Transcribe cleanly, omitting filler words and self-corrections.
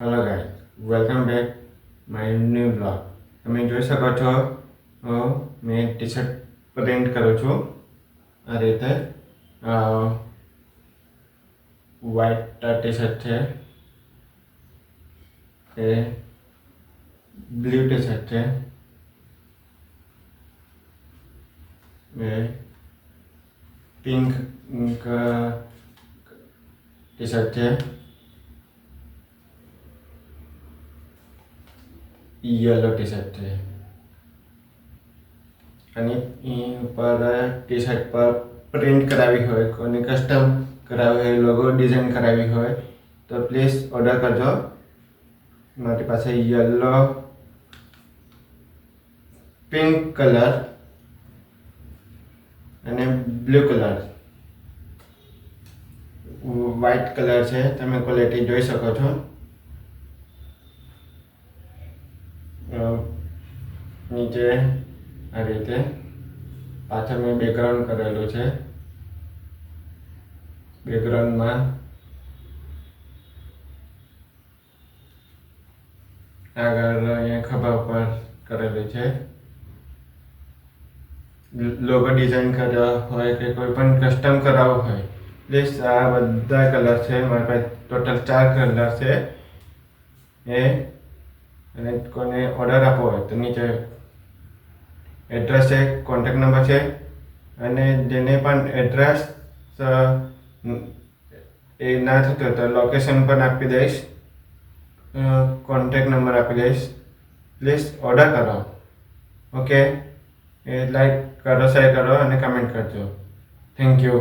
Hello guys, welcome back my new blog. તમે જોઈ શકો છો મેં ટી શર્ટ પ્રિન્ટ કરું છું આ રીતે. વ્હાઇટ ટી શર્ટ છે, એ બ્લુ ટી શર્ટ છે, એ પિંક ટી શર્ટ છે, યલો ટી શર્ટ છે. અને એની ઉપર ટી શર્ટ પર પ્રિન્ટ કરાવી હોય, કોઈને કસ્ટમ કરાવી હોય, લોગો ડિઝાઇન કરાવી હોય તો પ્લીઝ ઓર્ડર કરજો. મારી પાસે યલો, પિંક કલર અને બ્લુ કલર, વ્હાઇટ કલર છે. તમે ક્વોલિટી જોઈ શકો છો. નીચે આ રીતે પાછળ મેં બેકગ્રાઉન્ડ કરેલું છે. બેકગ્રાઉન્ડમાં આગળ અહીંયા ખભા ઉપર કરેલું છે. લોગો ડિઝાઇન કર્યો હોય કે કોઈ પણ કસ્ટમ કરાવવું હોય પ્લીઝ આ બધા કલર છે. મારી પાસે ટોટલ 4 કલર છે. અને કોઈને ઓર્ડર આપવો હોય તો નીચે એડ્રેસ છે, કોન્ટેક્ટ નંબર છે. અને જેને પણ એડ્રેસ એ ના થતું તો લોકેશન પણ આપી દઈશ, કોન્ટેક્ટ નંબર આપી દઈશ. પ્લીઝ ઓર્ડર કરો. ઓકે, લાઈક કરો, શેર કરો અને કમેન્ટ કરજો. Thank you.